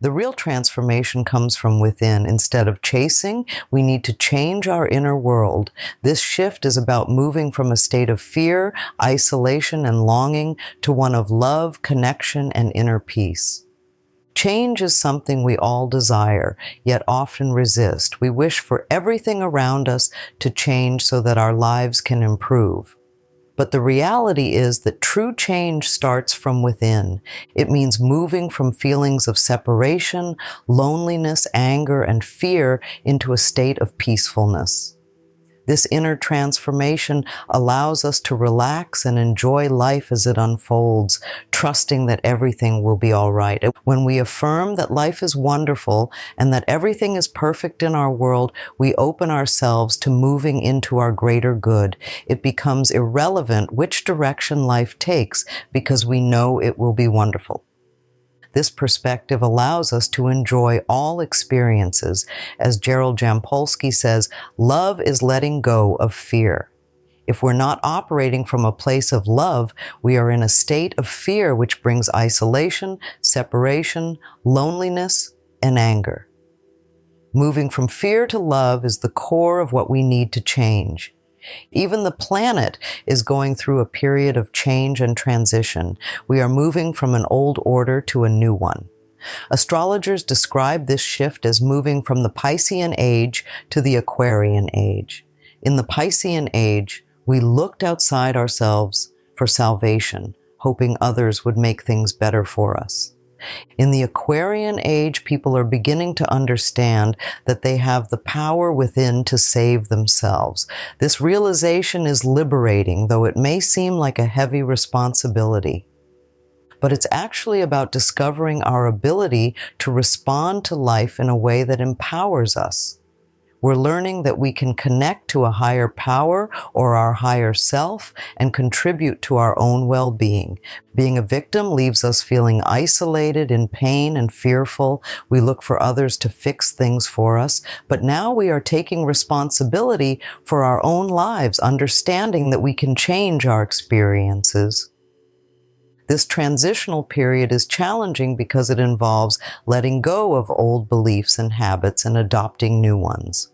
The real transformation comes from within. Instead of chasing, we need to change our inner world. This shift is about moving from a state of fear, isolation, and longing to one of love, connection, and inner peace. Change is something we all desire, yet often resist. We wish for everything around us to change so that our lives can improve. But the reality is that true change starts from within. It means moving from feelings of separation, loneliness, anger, and fear into a state of peacefulness. This inner transformation allows us to relax and enjoy life as it unfolds, trusting that everything will be all right. When we affirm that life is wonderful and that everything is perfect in our world, we open ourselves to moving into our greater good. It becomes irrelevant which direction life takes because we know it will be wonderful. This perspective allows us to enjoy all experiences. As Gerald Jampolsky says, love is letting go of fear. If we're not operating from a place of love, we are in a state of fear which brings isolation, separation, loneliness, and anger. Moving from fear to love is the core of what we need to change. Even the planet is going through a period of change and transition. We are moving from an old order to a new one. Astrologers describe this shift as moving from the Piscean age to the Aquarian age. In the Piscean age, we looked outside ourselves for salvation, hoping others would make things better for us. In the Aquarian age, people are beginning to understand that they have the power within to save themselves. This realization is liberating, though it may seem like a heavy responsibility. But it's actually about discovering our ability to respond to life in a way that empowers us. We're learning that we can connect to a higher power or our higher self and contribute to our own well-being. Being a victim leaves us feeling isolated, in pain, and fearful. We look for others to fix things for us. But now we are taking responsibility for our own lives, understanding that we can change our experiences. This transitional period is challenging because it involves letting go of old beliefs and habits and adopting new ones.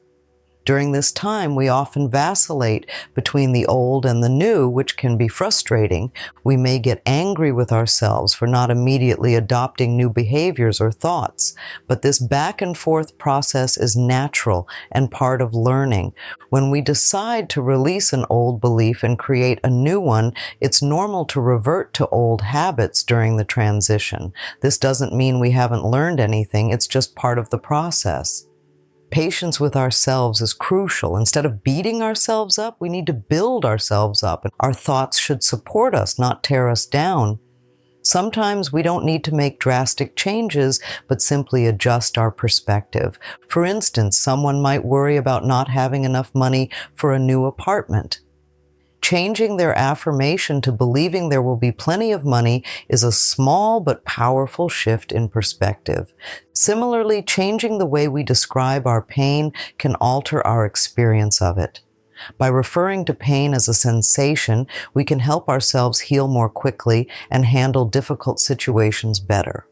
During this time, we often vacillate between the old and the new, which can be frustrating. We may get angry with ourselves for not immediately adopting new behaviors or thoughts. But this back and forth process is natural and part of learning. When we decide to release an old belief and create a new one, it's normal to revert to old habits during the transition. This doesn't mean we haven't learned anything, it's just part of the process. Patience with ourselves is crucial. Instead of beating ourselves up, we need to build ourselves up. Our thoughts should support us, not tear us down. Sometimes we don't need to make drastic changes, but simply adjust our perspective. For instance, someone might worry about not having enough money for a new apartment. Changing their affirmation to believing there will be plenty of money is a small but powerful shift in perspective. Similarly, changing the way we describe our pain can alter our experience of it. By referring to pain as a sensation, we can help ourselves heal more quickly and handle difficult situations better.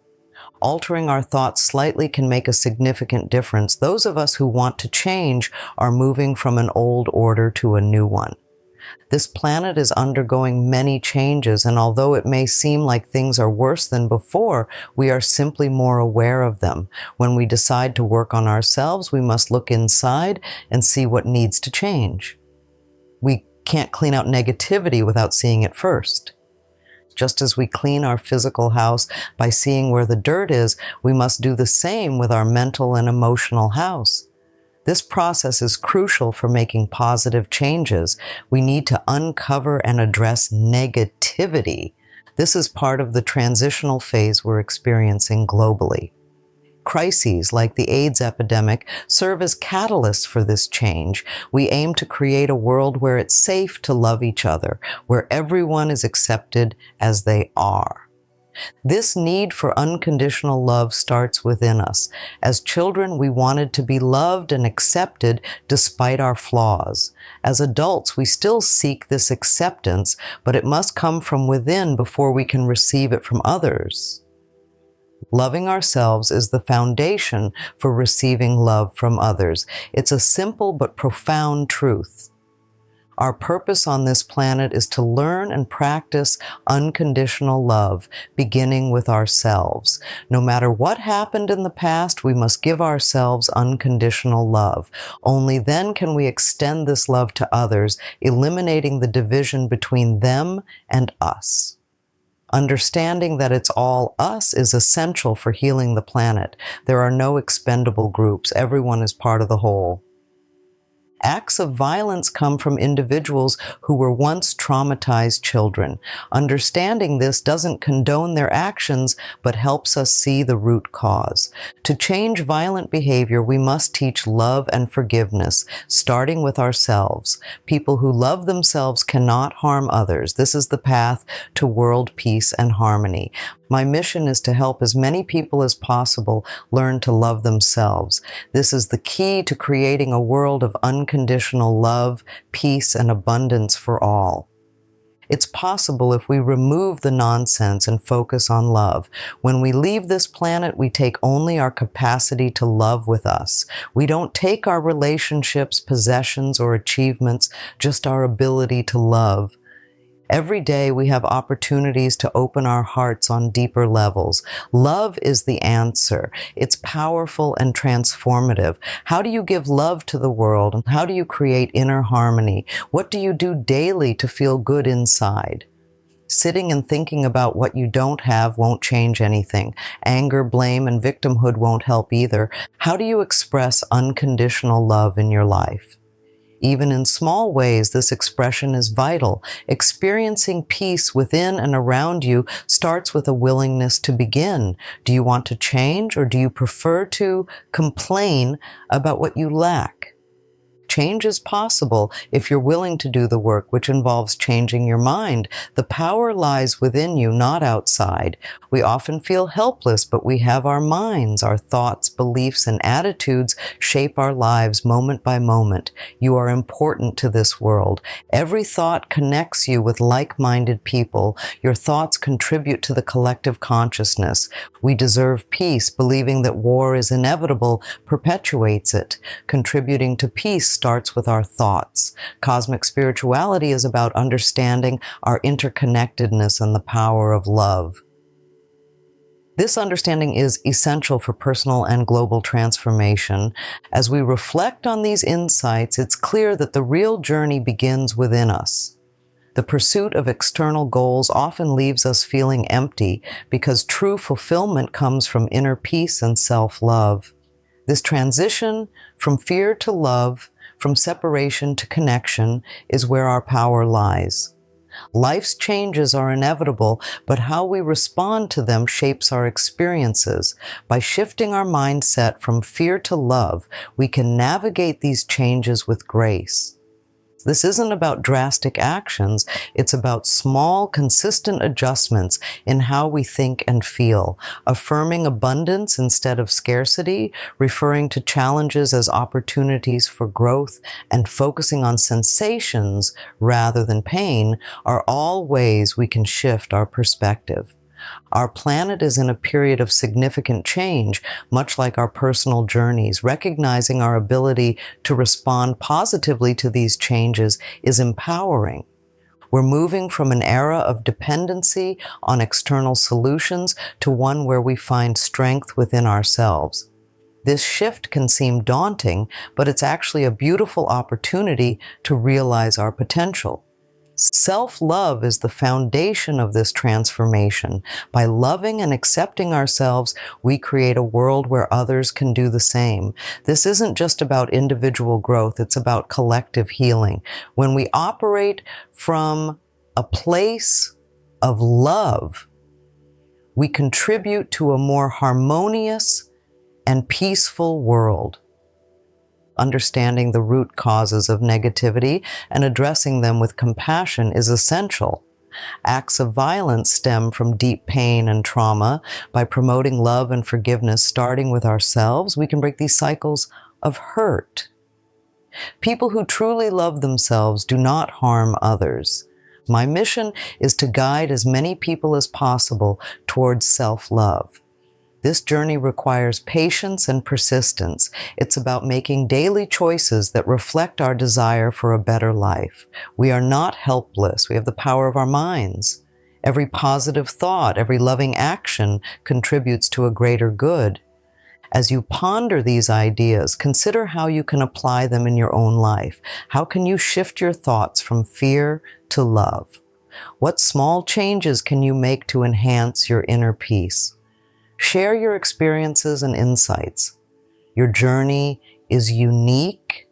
Altering our thoughts slightly can make a significant difference. Those of us who want to change are moving from an old order to a new one. This planet is undergoing many changes, and although it may seem like things are worse than before, we are simply more aware of them. When we decide to work on ourselves, we must look inside and see what needs to change. We can't clean out negativity without seeing it first. Just as we clean our physical house by seeing where the dirt is, we must do the same with our mental and emotional house. This process is crucial for making positive changes. We need to uncover and address negativity. This is part of the transitional phase we're experiencing globally. Crises like the AIDS epidemic serve as catalysts for this change. We aim to create a world where it's safe to love each other, where everyone is accepted as they are. This need for unconditional love starts within us. As children, we wanted to be loved and accepted despite our flaws. As adults, we still seek this acceptance, but it must come from within before we can receive it from others. Loving ourselves is the foundation for receiving love from others. It's a simple but profound truth. Our purpose on this planet is to learn and practice unconditional love, beginning with ourselves. No matter what happened in the past, we must give ourselves unconditional love. Only then can we extend this love to others, eliminating the division between them and us. Understanding that it's all us is essential for healing the planet. There are no expendable groups. Everyone is part of the whole. Acts of violence come from individuals who were once traumatized children. Understanding this doesn't condone their actions, but helps us see the root cause. To change violent behavior, we must teach love and forgiveness, starting with ourselves. People who love themselves cannot harm others. This is the path to world peace and harmony. My mission is to help as many people as possible learn to love themselves. This is the key to creating a world of unconditional love, peace, and abundance for all. It's possible if we remove the nonsense and focus on love. When we leave this planet, we take only our capacity to love with us. We don't take our relationships, possessions, or achievements, just our ability to love. Every day we have opportunities to open our hearts on deeper levels. Love is the answer. It's powerful and transformative. How do you give love to the world? And how do you create inner harmony? What do you do daily to feel good inside? Sitting and thinking about what you don't have won't change anything. Anger, blame, and victimhood won't help either. How do you express unconditional love in your life? Even in small ways, this expression is vital. Experiencing peace within and around you starts with a willingness to begin. Do you want to change, or do you prefer to complain about what you lack? Change is possible if you're willing to do the work, which involves changing your mind. The power lies within you, not outside. We often feel helpless, but we have our minds. Our thoughts, beliefs, and attitudes shape our lives moment by moment. You are important to this world. Every thought connects you with like-minded people. Your thoughts contribute to the collective consciousness. We deserve peace. Believing that war is inevitable perpetuates it. Contributing to peace starts with our thoughts. Cosmic spirituality is about understanding our interconnectedness and the power of love. This understanding is essential for personal and global transformation. As we reflect on these insights, it's clear that the real journey begins within us. The pursuit of external goals often leaves us feeling empty because true fulfillment comes from inner peace and self-love. This transition from fear to love, from separation to connection, is where our power lies. Life's changes are inevitable, but how we respond to them shapes our experiences. By shifting our mindset from fear to love, we can navigate these changes with grace. This isn't about drastic actions. It's about small, consistent adjustments in how we think and feel. Affirming abundance instead of scarcity, referring to challenges as opportunities for growth, and focusing on sensations rather than pain are all ways we can shift our perspective. Our planet is in a period of significant change, much like our personal journeys. Recognizing our ability to respond positively to these changes is empowering. We're moving from an era of dependency on external solutions to one where we find strength within ourselves. This shift can seem daunting, but it's actually a beautiful opportunity to realize our potential. Self-love is the foundation of this transformation. By loving and accepting ourselves, we create a world where others can do the same. This isn't just about individual growth, it's about collective healing. When we operate from a place of love, we contribute to a more harmonious and peaceful world. Understanding the root causes of negativity and addressing them with compassion is essential. Acts of violence stem from deep pain and trauma. By promoting love and forgiveness, starting with ourselves, we can break these cycles of hurt. People who truly love themselves do not harm others. My mission is to guide as many people as possible towards self-love. This journey requires patience and persistence. It's about making daily choices that reflect our desire for a better life. We are not helpless. We have the power of our minds. Every positive thought, every loving action contributes to a greater good. As you ponder these ideas, consider how you can apply them in your own life. How can you shift your thoughts from fear to love? What small changes can you make to enhance your inner peace? Share your experiences and insights. Your journey is unique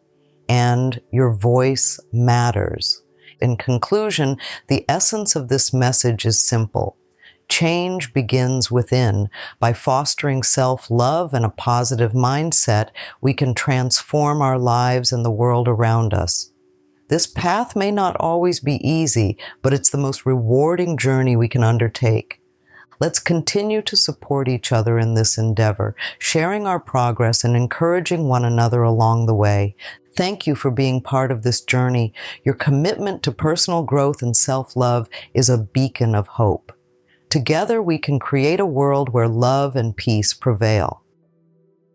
and your voice matters. In conclusion, the essence of this message is simple. Change begins within. By fostering self-love and a positive mindset, we can transform our lives and the world around us. This path may not always be easy, but it's the most rewarding journey we can undertake. Let's continue to support each other in this endeavor, sharing our progress and encouraging one another along the way. Thank you for being part of this journey. Your commitment to personal growth and self-love is a beacon of hope. Together we can create a world where love and peace prevail.